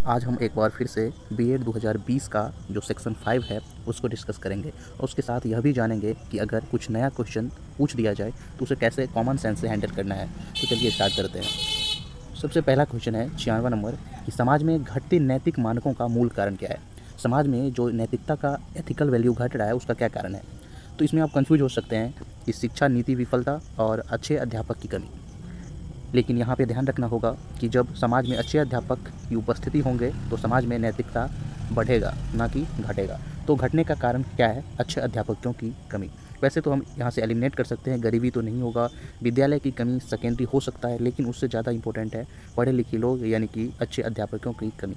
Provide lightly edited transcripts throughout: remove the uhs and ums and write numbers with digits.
आज हम एक बार फिर से बीएड 2020 का जो सेक्शन 5 है उसको डिस्कस करेंगे और उसके साथ यह भी जानेंगे कि अगर कुछ नया क्वेश्चन पूछ दिया जाए तो उसे कैसे कॉमन सेंस से हैंडल करना है। तो चलिए स्टार्ट करते हैं। सबसे पहला क्वेश्चन है 96वां नंबर कि समाज में घटते नैतिक मानकों का मूल कारण क्या है। समाज में जो नैतिकता का एथिकल वैल्यू घट रहा है उसका क्या कारण है। तो इसमें आप कंफ्यूज हो सकते हैं कि शिक्षा नीति विफलता और अच्छे अध्यापक की कमी। लेकिन यहाँ पे ध्यान रखना होगा कि जब समाज में अच्छे अध्यापक की उपस्थिति होंगे तो समाज में नैतिकता बढ़ेगा ना कि घटेगा। तो घटने का कारण क्या है? अच्छे अध्यापकों की कमी। वैसे तो हम यहाँ से एलिमिनेट कर सकते हैं, गरीबी तो नहीं होगा, विद्यालय की कमी सेकेंडरी हो सकता है, लेकिन उससे ज़्यादा इंपॉर्टेंट है पढ़े लिखे लोग यानी कि अच्छे अध्यापकों की कमी।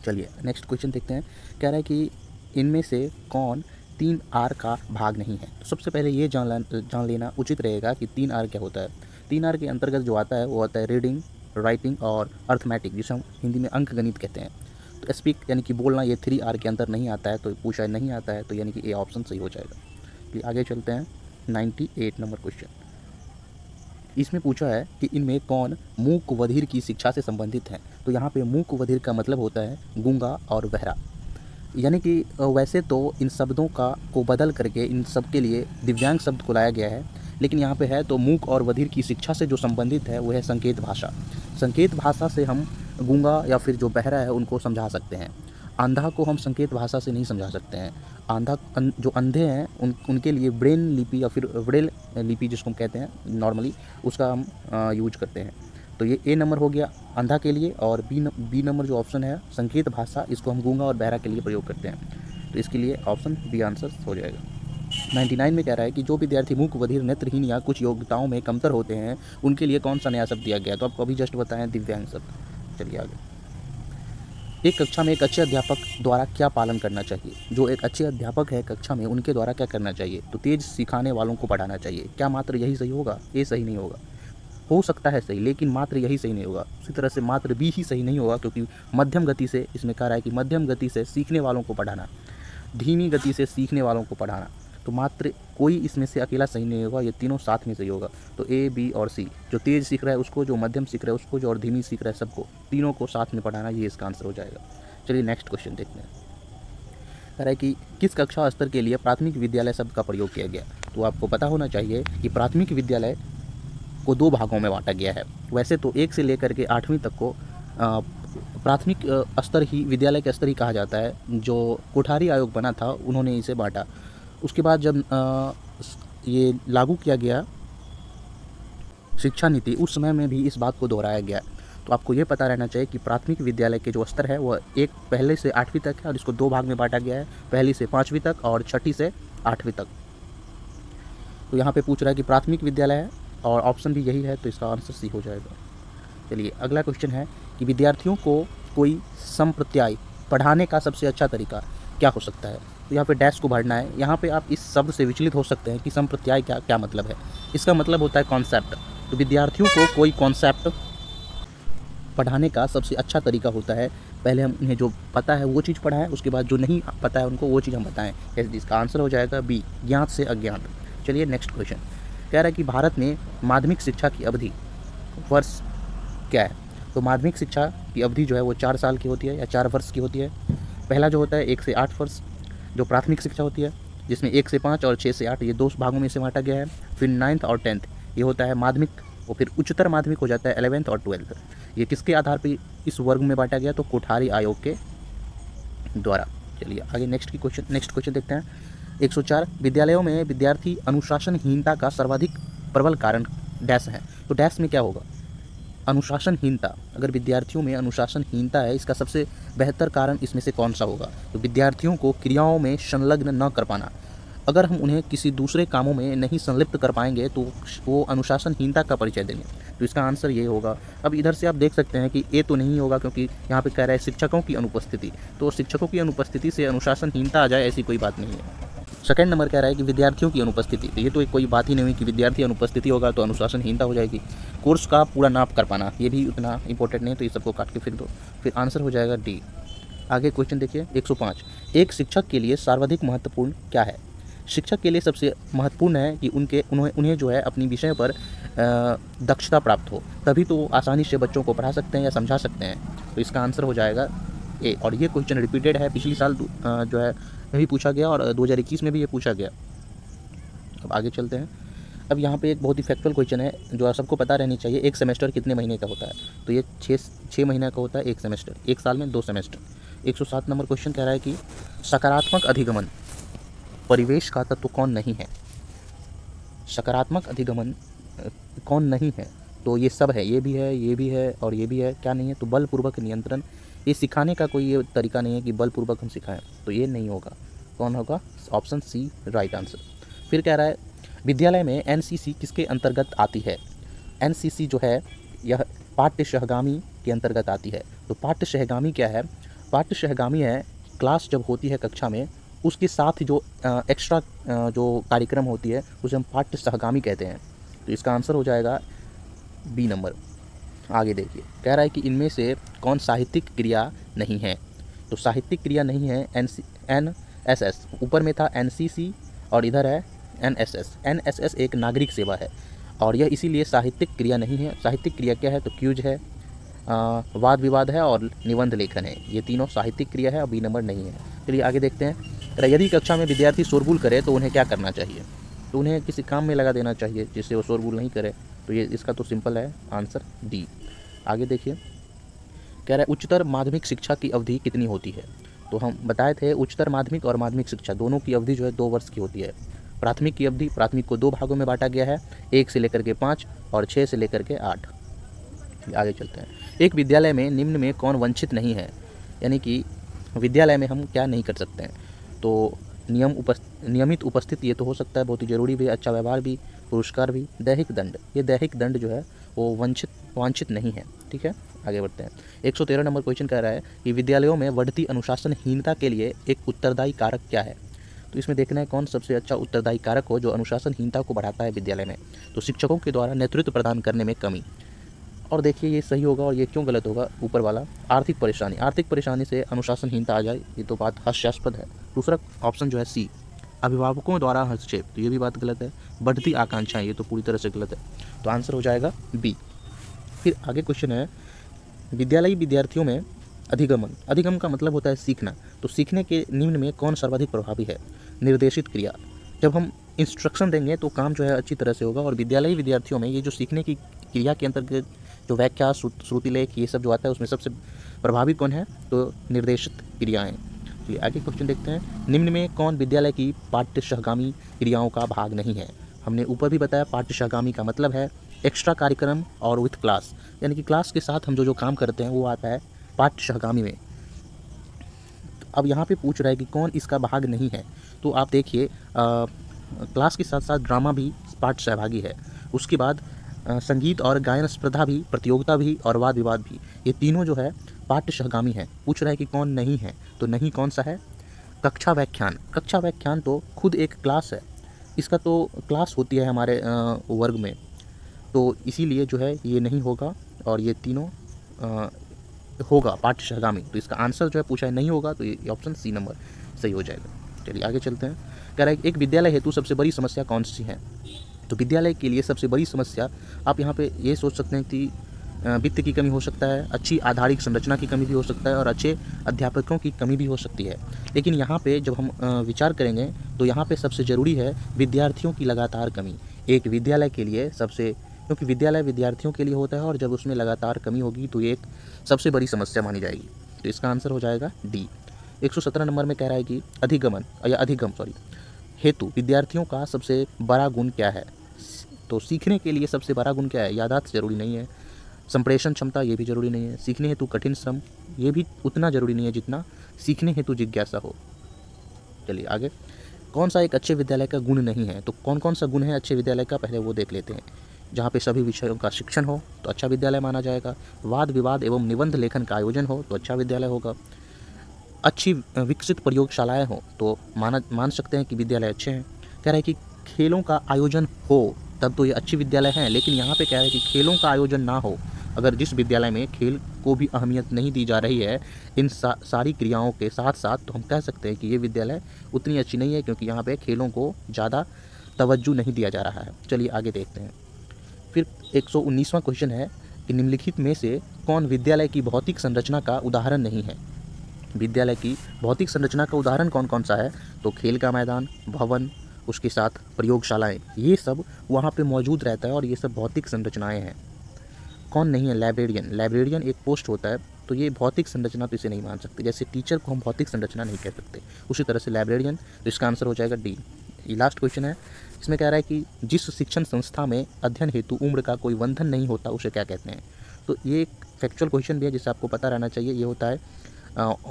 चलिए नेक्स्ट क्वेश्चन देखते हैं। कह रहा है कि इनमें से कौन 3R का भाग नहीं है। तो सबसे पहले ये जान लेना उचित रहेगा कि 3R क्या होता है। 3R के अंतर्गत जो आता है वो आता है रीडिंग, राइटिंग और अर्थमेटिक, जिसे हम हिंदी में अंक गणित कहते हैं। तो स्पीक यानी कि बोलना ये 3R के अंदर नहीं आता है, तो पूछा नहीं आता है, तो यानी कि ए ऑप्शन सही हो जाएगा। तो आगे चलते हैं 98 नंबर क्वेश्चन। इसमें पूछा है कि इनमें कौन मूक बधिर की शिक्षा से संबंधित है। तो यहाँ पे मूक बधिर का मतलब होता है गूंगा और बहरा, यानी कि वैसे तो इन शब्दों को बदल करके इन सब के लिए दिव्यांग शब्द को लाया गया है, लेकिन यहाँ पे है तो मूक और बधिर की शिक्षा से जो संबंधित है वो है संकेत भाषा। संकेत भाषा से हम गूंगा या फिर जो बहरा है उनको समझा सकते हैं। अंधा को हम संकेत भाषा से नहीं समझा सकते हैं। जो अंधे हैं उनके लिए ब्रेन लिपि या फिर ब्रेल लिपि जिसको हम कहते हैं नॉर्मली, उसका हम यूज करते हैं। तो ये ए नंबर हो गया अंधा के लिए, और बी नंबर जो ऑप्शन है संकेत भाषा, इसको हम गूंगा और बहरा के लिए प्रयोग करते हैं। तो इसके लिए ऑप्शन बी आंसर हो जाएगा। 99 में कह रहा है कि जो विद्यार्थी मूक बधिर नेत्रहीन या कुछ योग्यताओं में कमतर होते हैं उनके लिए कौन सा नया शब्द दिया गया। तो आपको अभी जस्ट बताएं दिव्यांग शब्द। चलिए आगे। एक कक्षा में एक अच्छे अध्यापक द्वारा क्या पालन करना चाहिए। जो एक अच्छे अध्यापक है कक्षा में उनके द्वारा क्या करना चाहिए। तो तेज सिखाने वालों को पढ़ाना चाहिए। क्या मात्र यही सही होगा? ये सही नहीं होगा। हो सकता है सही, लेकिन मात्र यही सही नहीं होगा। उसी तरह से मात्र बी ही सही नहीं होगा, क्योंकि मध्यम गति से, इसमें कह रहा है कि मध्यम गति से सीखने वालों को पढ़ाना, धीमी गति से सीखने वालों को पढ़ाना। तो मात्र कोई इसमें से अकेला सही नहीं होगा, ये तीनों साथ में सही होगा। तो ए, बी और सी, जो तेज सीख रहा है उसको, जो मध्यम सीख रहा है उसको, जो और धीमी सीख रहा है सबको, तीनों को साथ में पढ़ाना, ये इसका आंसर हो जाएगा। चलिए नेक्स्ट क्वेश्चन देखते हैं। कह रहा है कि किस कक्षा स्तर के लिए प्राथमिक विद्यालय शब्द का प्रयोग किया गया। तो आपको पता होना चाहिए कि प्राथमिक विद्यालय को 2 भागों में बांटा गया है। वैसे तो 1 से लेकर के 8वीं तक को प्राथमिक स्तर ही, विद्यालय का स्तर ही कहा जाता है। जो कोठारी आयोग बना था उन्होंने इसे बांटा। उसके बाद जब ये लागू किया गया शिक्षा नीति, उस समय में भी इस बात को दोहराया गया। तो आपको ये पता रहना चाहिए कि प्राथमिक विद्यालय के जो स्तर है वह एक पहले से 8वीं तक है, और इसको 2 भाग में बांटा गया है, पहली से 5वीं तक और छठी से 8वीं तक। तो यहाँ पे पूछ रहा है कि प्राथमिक विद्यालय है और ऑप्शन भी यही है, तो इसका आंसर सी हो जाएगा। चलिए अगला क्वेश्चन है कि विद्यार्थियों को कोई संप्रत्याय पढ़ाने का सबसे अच्छा तरीका क्या हो सकता है। तो यहाँ पे डैश को भरना है। यहाँ पे आप इस शब्द से विचलित हो सकते हैं कि संप्रत्याय क्या मतलब है। इसका मतलब होता है कॉन्सेप्ट। तो विद्यार्थियों को कोई कॉन्सेप्ट पढ़ाने का सबसे अच्छा तरीका होता है पहले हम उन्हें जो पता है वो चीज़ पढ़ाएं, उसके बाद जो नहीं पता है उनको वो चीज़ हम बताएं। इसका आंसर हो जाएगा बी, ज्ञात से अज्ञात। चलिए नेक्स्ट क्वेश्चन। कह रहा है कि भारत में माध्यमिक शिक्षा की अवधि वर्ष क्या है। तो माध्यमिक शिक्षा की अवधि जो है वो 4 साल की होती है या 4 वर्ष की होती है। पहला जो होता है 1 से 8 वर्ष जो प्राथमिक शिक्षा होती है, जिसमें 1 से 5 और 6 से 8 ये 2 भागों में से बांटा गया है। फिर 9th और 10th ये होता है माध्यमिक, और फिर उच्चतर माध्यमिक हो जाता है 11th और 12th। ये किसके आधार पर इस वर्ग में बांटा गया? तो कोठारी आयोग के द्वारा। चलिए आगे नेक्स्ट क्वेश्चन देखते हैं। 104 विद्यालयों में विद्यार्थी अनुशासनहीनता का सर्वाधिक प्रबल कारण डैश है। तो डैश में क्या होगा? अनुशासनहीनता। अगर विद्यार्थियों में अनुशासनहीनता है, इसका सबसे बेहतर कारण इसमें से कौन सा होगा? तो विद्यार्थियों को क्रियाओं में संलग्न न कर पाना। अगर हम उन्हें किसी दूसरे कामों में नहीं संलिप्त कर पाएंगे तो वो अनुशासनहीनता का परिचय देंगे। तो इसका आंसर ये होगा। अब इधर से आप देख सकते हैं कि ए तो नहीं होगा, क्योंकि यहाँ पे कह रहा है शिक्षकों की अनुपस्थिति। तो शिक्षकों की अनुपस्थिति से अनुशासनहीनता आ जाए ऐसी कोई बात नहीं है। सेकंड नंबर कह रहा है कि विद्यार्थियों की अनुपस्थिति। तो ये तो कोई बात ही नहीं हुई कि विद्यार्थी अनुपस्थिति होगा तो अनुशासनहीनता हो जाएगी। कोर्स का पूरा नाप कर पाना, ये भी उतना इंपॉर्टेंट नहीं, तो ये सबको काट के फेंक दो। फिर आंसर हो जाएगा डी। आगे क्वेश्चन देखिए 105। एक शिक्षक के लिए सर्वाधिक महत्वपूर्ण क्या है। शिक्षक के लिए सबसे महत्वपूर्ण है कि उन्हें जो है अपनी विषय पर दक्षता प्राप्त हो, तभी तो वो आसानी से बच्चों को पढ़ा सकते हैं या समझा सकते हैं। तो इसका आंसर हो जाएगा ए। और ये क्वेश्चन रिपीटेड है, पिछली साल जो है में भी पूछा गया और 2021 में भी ये पूछा गया। अब आगे चलते हैं। अब यहाँ पे एक बहुत ही फैक्चुअल क्वेश्चन है जो सबको पता रहनी चाहिए, एक सेमेस्टर कितने महीने का होता है? तो ये 6 महीने का होता है एक सेमेस्टर, एक साल में 2 सेमेस्टर। 107 नंबर क्वेश्चन कह रहा है कि सकारात्मक अधिगमन परिवेश का तत्व कौन नहीं है? सकारात्मक अधिगमन कौन नहीं है? तो ये सब है, ये भी है, ये भी है और ये भी है। क्या नहीं है? तो बलपूर्वक नियंत्रण। ये सिखाने का कोई ये तरीका नहीं है कि बलपूर्वक हम सिखाएं, तो ये नहीं होगा। कौन होगा? Option C right answer. फिर कह रहा है विद्यालय में एनसीसी किसके अंतर्गत आती है? एनसीसी जो है यह पाठ्य सहगामी के अंतर्गत आती है। तो पाठ्य सहगामी क्या है? पाठ्य सहगामी है क्लास जब होती है कक्षा में, उसके साथ जो एक्स्ट्रा जो कार्यक्रम होती है उसे हम पाठ्य सहगामी कहते हैं। तो इसका आंसर हो जाएगा बी नंबर। आगे देखिए, कह रहा है कि इनमें से कौन साहित्यिक क्रिया नहीं है? तो साहित्यिक क्रिया नहीं है एनएसएस। ऊपर में था एनसीसी और इधर है एनएसएस। एनएसएस एक नागरिक सेवा है और यह इसीलिए साहित्यिक क्रिया नहीं है। साहित्यिक क्रिया क्या है? तो क्यूज है, वाद विवाद है और निबंध लेखन है। ये तीनों साहित्यिक क्रिया है और बी नंबर नहीं है। चलिए आगे देखते हैं। यदि कक्षा में विद्यार्थी शोरगुल करे तो उन्हें क्या करना चाहिए? तो उन्हें किसी काम में लगा देना चाहिए जिससे वो शोरगुल नहीं करे। तो ये इसका तो सिंपल है आंसर डी। आगे देखिए, कह रहा है उच्चतर माध्यमिक शिक्षा की अवधि कितनी होती है? तो हम बताए थे उच्चतर माध्यमिक और माध्यमिक शिक्षा दोनों की अवधि जो है 2 वर्ष की होती है। प्राथमिक की अवधि, प्राथमिक को 2 भागों में बांटा गया है, 1 से लेकर के 5 और 6 से लेकर के 8। आगे चलते हैं। एक विद्यालय में निम्न में कौन वंचित नहीं है? यानी कि विद्यालय में हम क्या नहीं कर सकते हैं? तो नियमित उपस्थित ये तो हो सकता है, बहुत ही जरूरी भी, अच्छा व्यवहार भी, पुरस्कार भी। दैहिक दंड, ये दैहिक दंड जो है वो वांछित नहीं है। ठीक है, आगे बढ़ते हैं। 113 नंबर क्वेश्चन कह रहा है कि विद्यालयों में बढ़ती अनुशासनहीनता के लिए एक उत्तरदायी कारक क्या है? तो इसमें देखना है कौन सबसे अच्छा उत्तरदायी कारक हो जो अनुशासनहीनता को बढ़ाता है विद्यालय में। तो शिक्षकों के द्वारा नेतृत्व प्रदान करने में कमी। और देखिए ये सही होगा और ये क्यों गलत होगा? ऊपर वाला आर्थिक परेशानी, आर्थिक परेशानी से अनुशासनहीनता आ जाए, ये तो बात हास्यास्पद है। दूसरा ऑप्शन जो है सी, अभिभावकों द्वारा हस्तक्षेप, तो ये भी बात गलत है। बढ़ती आकांक्षाएं, ये तो पूरी तरह से गलत है। तो आंसर हो जाएगा बी। फिर आगे क्वेश्चन है विद्यालयी विद्यार्थियों में अधिगमन। अधिगम का मतलब होता है सीखना। तो सीखने के निम्न में कौन सर्वाधिक प्रभावी है? निर्देशित क्रिया। जब हम इंस्ट्रक्शन देंगे तो काम जो है अच्छी तरह से होगा। और विद्यालयी विद्यार्थियों में ये जो सीखने की क्रिया के अंतर्गत जो व्याख्या, श्रुति लेख, ये सब जो आता है उसमें सबसे प्रभावी कौन है? तो निर्देशित क्रियाएं। चलिए आगे क्वेश्चन देखते हैं। निम्न में कौन विद्यालय की पाठ्य सहगामी क्रियाओं का भाग नहीं है? हमने ऊपर भी बताया पाठ्य सहगामी का मतलब है एक्स्ट्रा कार्यक्रम और विथ क्लास, यानी कि क्लास के साथ हम जो काम करते हैं वो आता है पाठ्य सहगामी में। अब यहाँ पे पूछ रहा है कि कौन इसका भाग नहीं है? तो आप देखिए क्लास के साथ साथ ड्रामा भी पाठ्य सहभागी है। उसके बाद संगीत और गायन स्पर्धा भी, प्रतियोगिता भी और वाद विवाद भी, ये तीनों जो है पाठ्य सहगामी है। पूछ रहा है कि कौन नहीं है? तो नहीं कौन सा है? कक्षा व्याख्यान। कक्षा व्याख्यान तो खुद एक क्लास है, इसका तो क्लास होती है हमारे वर्ग में, तो इसीलिए जो है ये नहीं होगा और ये तीनों होगा पाठ्य सहगामी। तो इसका आंसर जो है पूछा है नहीं होगा, तो ये ऑप्शन सी नंबर सही हो जाएगा। चलिए आगे चलते हैं। कह रहा है एक विद्यालय हेतु सबसे बड़ी समस्या कौन सी है? तो विद्यालय के लिए सबसे बड़ी समस्या आप यहाँ पे ये सोच सकते हैं कि वित्त की कमी हो सकता है, अच्छी आधारिक संरचना की कमी भी हो सकता है और अच्छे अध्यापकों की कमी भी हो सकती है। लेकिन यहाँ पे जब हम विचार करेंगे तो यहाँ पे सबसे ज़रूरी है विद्यार्थियों की लगातार कमी। एक विद्यालय के लिए क्योंकि विद्यालय विद्यार्थियों के लिए होता है और जब उसमें लगातार कमी होगी तो ये एक सबसे बड़ी समस्या मानी जाएगी। तो इसका आंसर हो जाएगा डी। 117 नंबर में कह रहा है कि अधिगम हेतु विद्यार्थियों का सबसे बड़ा गुण क्या है? तो सीखने के लिए सबसे बड़ा गुण क्या है? यादाश्त जरूरी नहीं है, संप्रेषण क्षमता ये भी जरूरी नहीं है, सीखने हेतु कठिन श्रम ये भी उतना जरूरी नहीं है जितना सीखने हेतु जिज्ञासा हो। चलिए आगे, कौन सा एक अच्छे विद्यालय का गुण नहीं है? तो कौन कौन सा गुण है अच्छे विद्यालय का, पहले वो देख लेते हैं। जहाँ पे सभी विषयों का शिक्षण हो तो अच्छा विद्यालय माना जाएगा। वाद विवाद एवं निबंध लेखन का आयोजन हो तो अच्छा विद्यालय होगा। अच्छी विकसित प्रयोगशालाएं हो तो मान सकते हैं कि विद्यालय अच्छे हैं। कह रहा है कि खेलों का आयोजन हो तब तो ये अच्छी विद्यालय हैं, लेकिन यहाँ पे कह रहा है कि खेलों का आयोजन ना हो। अगर जिस विद्यालय में खेल को भी अहमियत नहीं दी जा रही है इन सारी क्रियाओं के साथ साथ, तो हम कह सकते हैं कि ये विद्यालय उतनी अच्छी नहीं है, क्योंकि यहाँ पे खेलों को ज़्यादा तवज्जो नहीं दिया जा रहा है। चलिए आगे देखते हैं। फिर 119वां क्वेश्चन है कि निम्नलिखित में से कौन विद्यालय की भौतिक संरचना का उदाहरण नहीं है। विद्यालय की भौतिक संरचना का उदाहरण कौन कौन सा है, तो खेल का मैदान, भवन, उसके साथ प्रयोगशालाएं, ये सब वहाँ पे मौजूद रहता है और ये सब भौतिक संरचनाएं हैं। कौन नहीं है, लाइब्रेरियन। लाइब्रेरियन एक पोस्ट होता है, तो ये भौतिक संरचना तो इसे नहीं मान सकते। जैसे टीचर को हम भौतिक संरचना नहीं कह सकते, उसी तरह से लाइब्रेरियन, तो इसका आंसर हो जाएगा डी। ये लास्ट क्वेश्चन है, इसमें कह रहा है कि जिस शिक्षण संस्था में अध्ययन हेतु उम्र का कोई बंधन नहीं होता उसे क्या कहते हैं। तो ये एक फैक्चुअल क्वेश्चन भी है जिसे आपको पता रहना चाहिए। ये होता है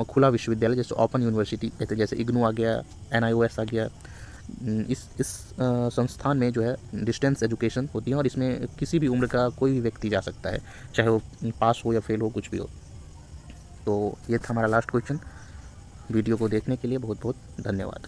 खुला विश्वविद्यालय, जैसे ओपन यूनिवर्सिटी कहते हैं, जैसे इग्नू आ गया, NIOS आ गया। इस संस्थान में जो है डिस्टेंस एजुकेशन होती है और इसमें किसी भी उम्र का कोई भी व्यक्ति जा सकता है, चाहे वो पास हो या फेल हो, कुछ भी हो। तो ये था हमारा लास्ट क्वेश्चन। वीडियो को देखने के लिए बहुत बहुत धन्यवाद।